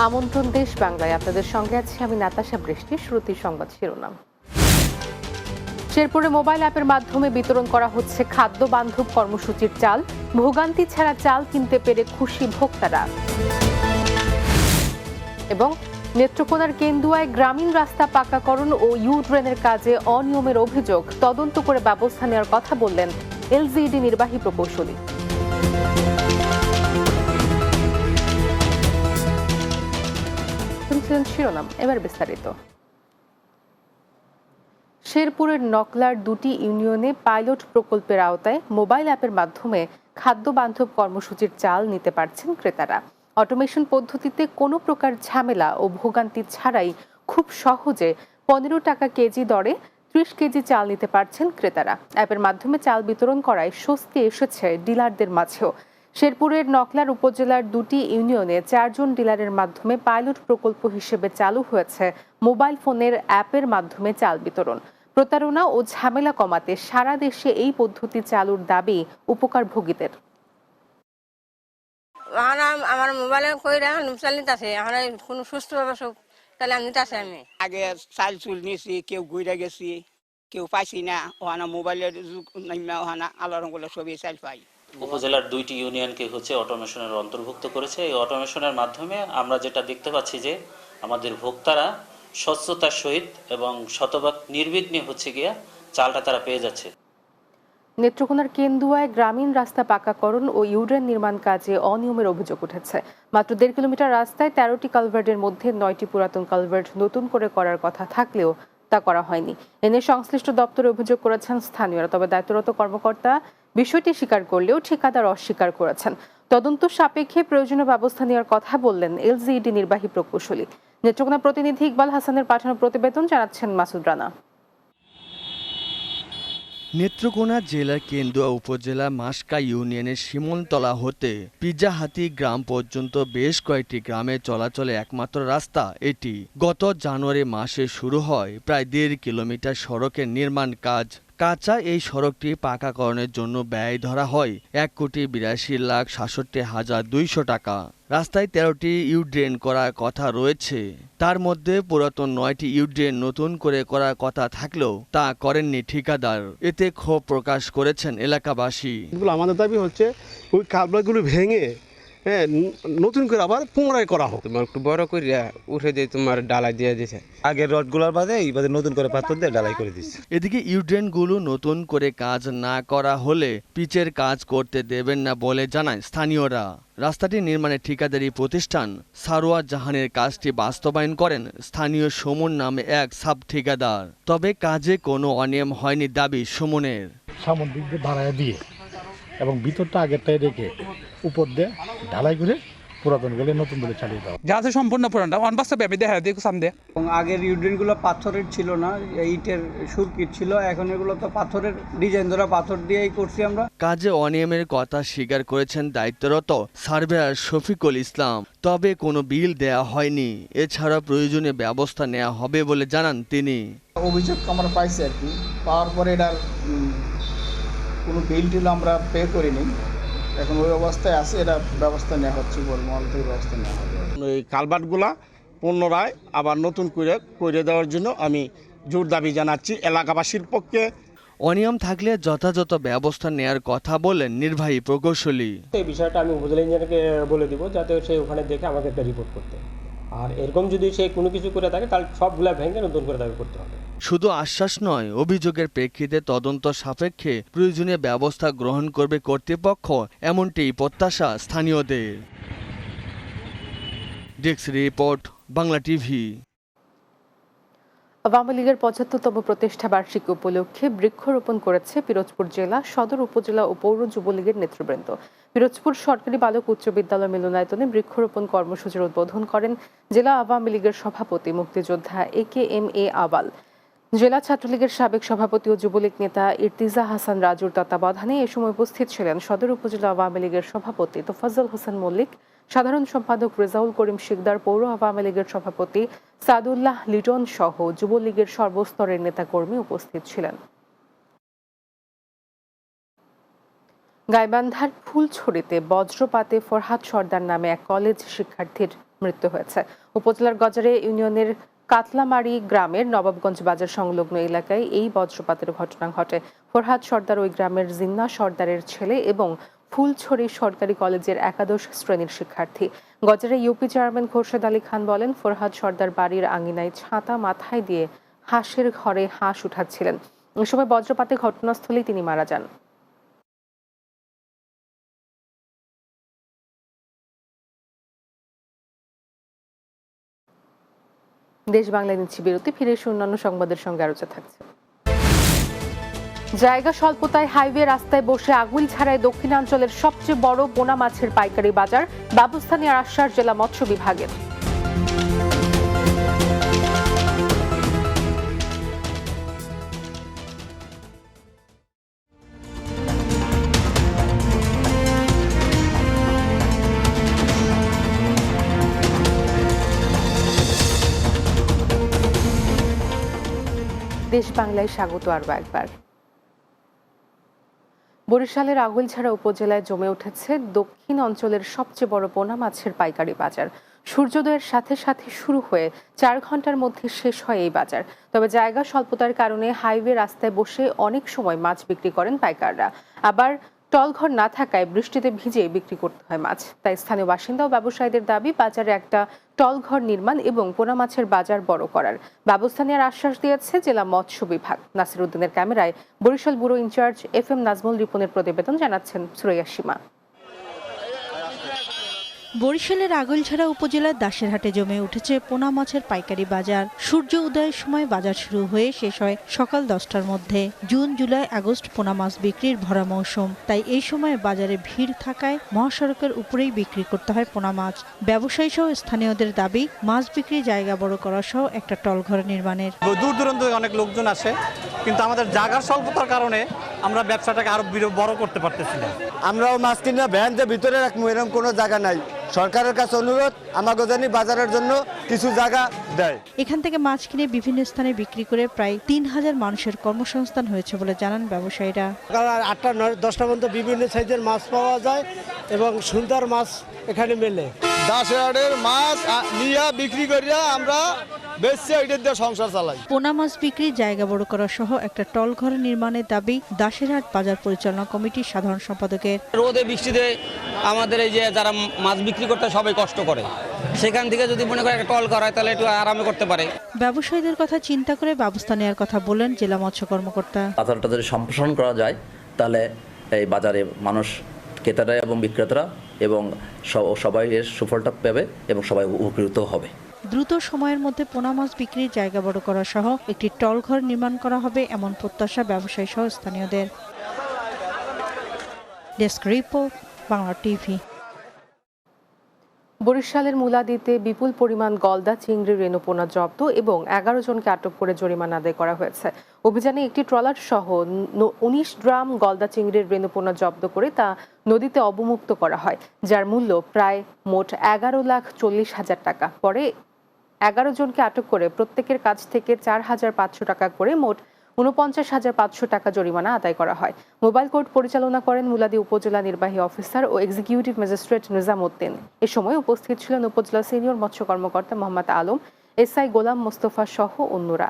আমন্ত্রণ দেশ বাংলায়। আপনাদের সঙ্গে আছি আমি নাতাশা বৃষ্টি। শুরুতেই সংবাদ শিরোনাম। শেরপুরে মোবাইল অ্যাপের মাধ্যমে বিতরণ করা হচ্ছে খাদ্য বান্ধব কর্মসূচির চাল। ভোগান্তি ছাড়া চাল কিনতে পেরে খুশি ভোক্তারা। এবং নেত্রকোনার কেন্দুয়ায় গ্রামীণ রাস্তা পাকাকরণ ও ইউ ড্রেনের কাজে অনিয়মের অভিযোগ। তদন্ত করে ব্যবস্থা নেওয়ার কথা বললেন এলজিইডি নির্বাহী প্রকৌশলী। শিরোনাম, এবার বিস্তারিত। শেরপুরের নকলার দুটি ইউনিয়নে পাইলট প্রকল্পের আওতায় মোবাইল অ্যাপের মাধ্যমে খাদ্য বান্ধব কর্মসূচির চাল নিতে পারছেন ক্রেতারা। অটোমেশন পদ্ধতিতে কোনো প্রকার ঝামেলা ও ভোগান্তি ছাড়াই খুব সহজে 15 টাকা কেজি দরে 30 কেজি চাল নিতে পারছেন ক্রেতারা। অ্যাপের মাধ্যমে চাল বিতরণ করায় স্বস্তি এসেছে ডিলারদের মাঝেও। শেরপুরের নকলার উপজেলার দুটি ইউনিয়নে 4 জন ডিলারের মাধ্যমে পাইলট প্রকল্প হিসেবে চালু হয়েছে মোবাইল ফোনের অ্যাপের মাধ্যমে চাল বিতরণ। প্রতারণা ও ঝামেলা কমাতে সারা দেশে এই পদ্ধতি চালুর দাবি উপকারভোগীদের। আমার মোবাইলে কইরা নুমসাল নিতেছে এখন কোনো সুস্থভাবে তাহলে আমি নিতেছে। আমি আগে চাল চুল নিয়েছি, কেউ ঘুরে গেছি, কেউ পাইছি না। ওখানে মোবাইলের যুগ নাইমা ওখানে আল্লাহ রঙগুলো সবই চাল পাই। উপজেলার দুইটি ইউনিয়নকে অটোমেশনের অন্তর্ভুক্ত করেছে। এই অটোমেশনের মাধ্যমে আমরা যেটা দেখতে পাচ্ছি যে আমাদের ভোক্তারা স্বচ্ছতার সহিত এবং শতভাগ নির্বিঘ্নে চালটা তারা পেয়ে যাচ্ছে। নেত্রকোনার কেন্দুয়ায় গ্রামীণ রাস্তা পাকাকরণ ও ইউড্রেন নির্মাণ কাজে অনিয়মের অভিযোগ উঠেছে। মাত্র 1.5 কিলোমিটার রাস্তায় 13টি কালভার্টের মধ্যে 9টি পুরাতন কালভার্ট নতুন করে করার কথা থাকলেও তা করা হয়নি। এনে সংশ্লিষ্ট দপ্তরে অভিযোগ করেছেন স্থানীয়রা। তবে দায়িত্বরত কর্মকর্তা বিষয়টি স্বীকার করলেও ঠিকাদার অস্বীকার করেছেন। তদন্ত সাপেক্ষে প্রয়োজনীয় ব্যবস্থা নেওয়ার কথা বললেন এলজিইডি নির্বাহী প্রকৌশলী। নেত্রকোনা প্রতিনিধি ইকবাল হাসানের পাঠানো প্রতিবেদন জানাচ্ছেন মাসুদ রানা। নেত্রকোনা জেলার কেন্দুয়া উপজেলা মাসকা ইউনিয়নের শিমলতলা হতে পিজাহাতি গ্রাম পর্যন্ত বেশ কয়েকটি গ্রামে চলাচলে একমাত্র রাস্তা এটি। গত জানুয়ারি মাসে শুরু হয় প্রায় 1.5 কিলোমিটার সড়কের নির্মাণ কাজ। কাঁচা এই সড়কটি পাকাকরণের জন্য ব্যয় ধরা হয় 1,82,67,200 টাকা। রাস্তায় 13টি ইউড্রেন করার কথা রয়েছে। তার মধ্যে পুরাতন 9টি ইউড্রেন নতুন করে করার কথা থাকলেও তা করেননি ঠিকাদার। এতে ক্ষোভ প্রকাশ করেছেন এলাকাবাসী। আমাদের দাবি হচ্ছে ওই কালভার্টগুলো ভেঙে নতুন করে আবার পুনরায় করা হোক। তোমার একটু বড় করিয়া উঠে দিয়ে তোমার ডালাই দিয়ে দিয়েছে। আগের রডগুলোর বাদে এইবারে নতুন করে পাথর দিয়ে ডালাই করে দিচ্ছে। এদিকে ইউড্রেনগুলো নতুন করে কাজ না করা হলে পিচের কাজ করতে দেবেন না বলে জানায় স্থানীয়রা। রাস্তাটি নির্মাণের ঠিকাদারি প্রতিষ্ঠান সারোয়ার জাহানের কাজটি বাস্তবায়ন করেন স্থানীয় সুমন নামে এক সাব ঠিকাদার। তবে কাজে কোনো অনিয়ম হয়নি দাবি সুমনের। সামন দিক দিয়ে বাড়ায় দিয়ে এবং ভিতরটা আগেরটাই রেখে উপর দিয়ে ঢালাই করে পুরাতন গেলে নতুন করে চালিয়ে দেওয়া যা আছে সম্পূর্ণ পুরানটা অনবাস্তবে আমি দেখা দেখো সামনে। আগের ইউড্রেনগুলো পাথরের ছিল না, ইটের সুরকিট ছিল। এখন এগুলো তো পাথরের ডিজাইন ধরা পাথর দিয়েই করছি আমরা। কাজে অনিয়মের কথা স্বীকার করেছেন দায়িত্বরত সার্ভেয়ার শফিকুল ইসলাম। তবে কোনো বিল দেয়া হয়নি। এছাড়া প্রয়োজনীয় ব্যবস্থা নেওয়া হবে বলে জানান তিনি। অভিযোগ আমরা পাইছি আর কি, পাওয়ার পরে এটার কোনো বিল টিল আমরা পে করিনি। এখন ওই অবস্থায় আছে, এটা ব্যবস্থা নেওয়া হচ্ছে, মহল থেকে ব্যবস্থা নেওয়া হবে। এই কালভার্টগুলা পুনরায় আবার নতুন করে দেওয়ার জন্য আমি জোর দাবি জানাচ্ছি এলাকাবাসীর পক্ষে। অনিয়ম থাকলে যথাযথ ব্যবস্থা নেয়ার কথা বলেন নির্বাহী প্রকৌশলী। এই বিষয়টা আমি উপজেলা ইঞ্জিনিয়ারকে বলে দিব, যাতে সে ওখানে দেখে আমাকে একটা রিপোর্ট করতে। আর এরকম যদি সে কোনো কিছু করে থাকে তাহলে সবগুলা ভেঙে নতুন করে দাবি করতে হবে। শুধু আশ্বাস নয়, অভিযোগের প্রেক্ষিতে তদন্ত সাপেক্ষে প্রয়োজনীয় ব্যবস্থা গ্রহণ করবে কর্তৃপক্ষ, এমনটি প্রত্যাশা স্থানীয়দের। Desk report, Bangla TV. Awami লীগের 75তম প্রতিষ্ঠা বার্ষিকী উপলক্ষে বৃক্ষরোপণ করেছে পিরোজপুর জেলা সদর উপজেলা ও পৌর যুবলীগের নেতৃবৃন্দ। পিরোজপুর সরকারি বালক উচ্চ বিদ্যালয় মিলনায়তনে বৃক্ষরোপণ কর্মসূচির উদ্বোধন করেন জেলা আওয়ামী লীগের সভাপতি মুক্তিযোদ্ধা AKM আবাল। জেলা ছাত্রলীগের সাবেক সভাপতি ও যুবলীগ নেতা ইর্তিজা হাসান রাজুর তত্ত্বাবধানে এ সময় উপস্থিত ছিলেন সদর উপজেলা আওয়ামী লীগের সভাপতি তোফাজ্জল হোসেন মল্লিক, সাধারণ সম্পাদক রেজাউল করিম শিকদার, পৌর আওয়ামী লীগের সভাপতি সাদুল্লাহ লিটন সহ যুবলীগের সর্বস্তরের নেতাকর্মী উপস্থিত ছিলেন। গাইবান্ধার ফুলছড়িতে বজ্রপাতে ফরহাদ সর্দার নামে এক কলেজ শিক্ষার্থীর মৃত্যু হয়েছে। উপজেলার গজারে ইউনিয়নের কাতলামারি গ্রামের নবাবগঞ্জ বাজার সংলগ্ন এলাকায় এই বজ্রপাতের ঘটনা ঘটে। ফরহাদ সর্দার ওই গ্রামের জিন্না সর্দারের ছেলে এবং ফুলছড়ি সরকারি কলেজের একাদশ শ্রেণীর শিক্ষার্থী। গজারে ইউপি চেয়ারম্যান খোরশেদ আলী খান বলেন, ফরহাদ সর্দার বাড়ির আঙিনায় ছাতা মাথায় দিয়ে হাঁসের ঘরে হাঁস উঠাচ্ছিলেন। ওই সময় বজ্রপাতে ঘটনাস্থলেই তিনি মারা যান। দেশ বাংলায় নিচ্ছি বিরতি, ফিরে এসে অন্যান্য সংবাদের সঙ্গে আলোচনা থাকছে। জায়গা স্বল্পতায় হাইওয়ে রাস্তায় বসে আগুন ছাড়ায় দক্ষিণাঞ্চলের সবচেয়ে বড় পোনা মাছের পাইকারি বাজার, ব্যবস্থা নেওয়ার আশ্বাস জেলা মৎস্য বিভাগের। দেশ বাংলায় স্বাগত আরও একবার। বরিশালের আগুইলছড়া উপজেলায় জমে উঠেছে দক্ষিণ অঞ্চলের সবচেয়ে বড় পোনা মাছের পাইকারি বাজার। সূর্যোদয়ের সাথে সাথে শুরু হয়ে 4 ঘন্টার মধ্যে শেষ হয় এই বাজার। তবে জায়গা স্বল্পতার কারণে হাইওয়ে রাস্তায় বসে অনেক সময় মাছ বিক্রি করেন পাইকাররা। আবার টলঘর না থাকায় বৃষ্টিতে ভিজে বিক্রি করতে হয় মাছ। তাই স্থানীয় বাসিন্দা ও ব্যবসায়ীদের দাবি বাজারে একটা টলঘর নির্মাণ এবং পোনা মাছের বাজার বড় করার ব্যবস্থা নেওয়ার আশ্বাস দিয়েছে জেলা মৎস্য বিভাগ। নাসির উদ্দিনের ক্যামেরায় Barishal bureau incharge FM Nazmul রিপনের প্রতিবেদন, জানাচ্ছেন সুরাইয়া সীমা। বরিশালের আগুইলছড়া উপজেলার দাসেরহাটে জমে উঠেছে পোনা মাছের পাইকারি বাজার। সূর্য উদয়ের সময় বাজার শুরু হয়ে শেষ হয় সকাল 10টার মধ্যে। জুন, জুলাই, আগস্ট পোনা মাছ বিক্রির ভরা মৌসুম, তাই এই সময় বাজারে ভিড় থাকায় মহাসড়কের উপরেই বিক্রি করতে হয় পোনা মাছ। ব্যবসায়ী সহ স্থানীয়দের দাবি মাছ বিক্রির জায়গা বড় করা সহ একটা টলঘর নির্মাণের। দূর দূরান্ত অনেক লোকজন আসে, কিন্তু আমাদের জায়গার স্বল্পতার কারণে আমরা ব্যবসাটাকে আরো বড় করতে পারতেছি না। আমরাও মাছ কিনা ভ্যান যে ভিতরে রাখবো এরকম কোনো জায়গা নাই। সরকারের কাছে অনুরোধ আমাকে জানি বাজারের জন্য কিছু জায়গা দেয়। এখান থেকে মাছ কিনে বিভিন্ন স্থানে বিক্রি করে প্রায় 3000 মানুষের কর্মসংস্থান হয়েছে বলে জানান ব্যবসায়ীরা। 8টা 10টা পর্যন্ত বিভিন্ন সাইজের মাছ পাওয়া যায় এবং সুন্দর মাছ এখানে মেলে। দাসেরহাটের মাছ নিয়ে বিক্রি করিয়া আমরা বেশি ওইটা দিয়ে সংসার চালাই। পোনা মাছ বিক্রির জায়গা বড় করা সহ একটা টলঘর নির্মাণের দাবি দাসেরহাট বাজার পরিচালনা কমিটির সাধারণ সম্পাদকের। রোদে বৃষ্টিতে আমাদের এই যে যারা মাছ বিক্রি করতে সবাই কষ্ট করে, সেখান থেকে যদি মনে করে একটা টল করা হয় তাহলে একটু আরামে করতে পারে। ব্যবসায়ীদের কথা চিন্তা করে ব্যবস্থা নেওয়ার কথা বলেন জেলা মৎস্য কর্মকর্তা। বাজারটা যদি সম্প্রসারণ করা যায় তাহলে এই বাজারে মানুষ, ক্রেতারা এবং বিক্রেতারা এবং সবাই এর সুফলটা পাবে এবং সবাই উপকৃত হবে। দ্রুত সময়ের মধ্যে পোনা মাছ বিক্রির জায়গা বড় করা সহ একটি টলঘর নির্মাণ করা হবে এমন প্রত্যাশা ব্যবসায়ী সহ স্থানীয়দের। Desk report, Bangla TV. বরিশালের মুলাদিতে বিপুল পরিমাণ গলদা চিংড়ি রেণুপোনা জব্দ এবং 11 জনকে আটক করে জরিমানা আদায় করা হয়েছে। অভিযানে একটি ট্রলার সহ 19 ড্রাম গলদা চিংড়ির রেণুপোনা জব্দ করে তা নদীতে অবমুক্ত করা হয়, যার মূল্য প্রায় মোট 11,40,000 টাকা। পরে 11 জনকে আটক করে প্রত্যেকের কাছ থেকে 4,500 টাকা করে মোট 49,500 টাকা জরিমানা আদায় করা হয়। মোবাইল কোর্ট পরিচালনা করেন মুলাদি উপজেলা নির্বাহী অফিসার ও এক্সিকিউটিভ ম্যাজিস্ট্রেট নিজামউদ্দিন। এ সময় উপস্থিত ছিলেন উপজেলা সিনিয়র মৎস্য কর্মকর্তা মোহাম্মদ আলম, SI গোলাম মোস্তফা সহ অন্যরা।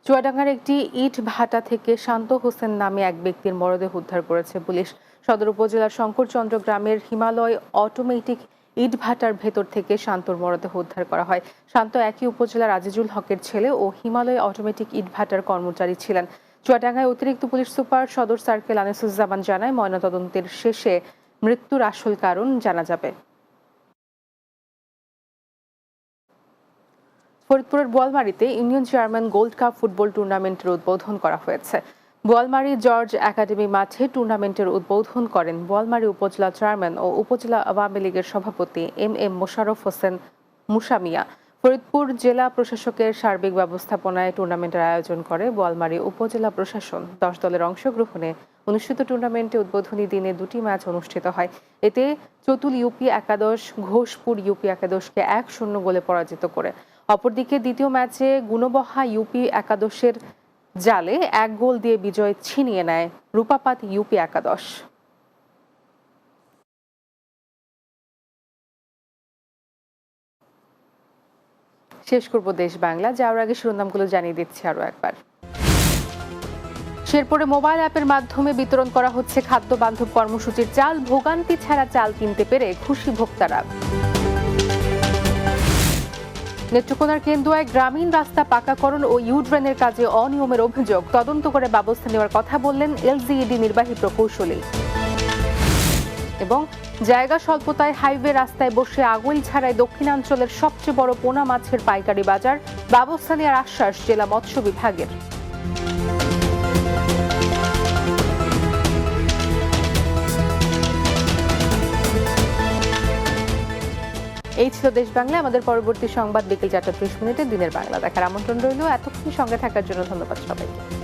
চুয়াডাঙ্গার একটি ইট ভাটা থেকে শান্ত হোসেন নামে এক ব্যক্তির মরদেহ উদ্ধার করেছে পুলিশ। সদর উপজেলার শঙ্করচন্দ্র গ্রামের হিমালয় অটোমেটিক ইট ভাটার ভেতর থেকে শান্তর মরদেহ উদ্ধার করা হয়। শান্ত একই উপজেলার আজিজুল হকের ছেলে ও হিমালয় অটোমেটিক ইট ভাটার কর্মচারী ছিলেন। চুয়াডাঙ্গায় অতিরিক্ত পুলিশ সুপার সদর সার্কেল আনিসুজ্জামান জানায়, ময়নাতদন্তের শেষে মৃত্যুর আসল কারণ জানা যাবে। ফরিদপুরের বোয়ালমারীতে union chairman gold cup football টুর্নামেন্টের উদ্বোধন করা হয়েছে। বোয়ালমারী জর্জ একাডেমি মাঠে টুর্নামেন্টের উদ্বোধন করেন বোয়ালমারী উপজেলা চেয়ারম্যান ও উপজেলা আওয়ামী লীগের সভাপতি MM মোশাররফ হোসেন মুসামিয়া। ফরিদপুর জেলা প্রশাসকের সার্বিক ব্যবস্থাপনায় টুর্নামেন্টের আয়োজন করে বোয়ালমারী উপজেলা প্রশাসন। 10 দলের অংশগ্রহণে অনুষ্ঠিত টুর্নামেন্টে উদ্বোধনী দিনে 2টি ম্যাচ অনুষ্ঠিত হয়। এতে চতুল ইউপি একাদশ ঘোষপুর ইউপি একাদশকে 1-0 গোলে পরাজিত করে। অপরদিকে দ্বিতীয় ম্যাচে গুণবহা ইউপি একাদশের জালে 1 গোল দিয়ে বিজয় ছিনিয়ে নেয় রূপাপাত ইউপি একাদশ। শেষ করব দেশ বাংলা, যাওয়ার আগে শিরোনামগুলো জানিয়ে দিচ্ছি আরও একবার। শেরপুরে মোবাইল অ্যাপের মাধ্যমে বিতরণ করা হচ্ছে খাদ্য বান্ধব কর্মসূচির চাল। ভোগান্তি ছাড়া চাল কিনতে পেরে খুশি ভোক্তারা। নেত্রকোনার কেন্দুয়ায় গ্রামীণ রাস্তা পাকাকরণ ও ইউড্রেনের কাজে অনিয়মের অভিযোগ, তদন্ত করে ব্যবস্থা নেওয়ার কথা বললেন এলজিইডি নির্বাহী প্রকৌশলী। এবং জায়গা স্বল্পতায় হাইওয়ে রাস্তায় বসে আগুন ছাড়াই দক্ষিণাঞ্চলের সবচেয়ে বড় পোনা মাছের পাইকারি বাজার, ব্যবস্থা নেওয়ার আশ্বাস জেলা মৎস্য বিভাগের। এই ছিল দেশ বাংলা। আমাদের পরবর্তী সংবাদ বিকেল 4:30 দিনের বাংলা দেখার আমন্ত্রণ রইল। এতক্ষণ সঙ্গে থাকার জন্য ধন্যবাদ সবাইকে।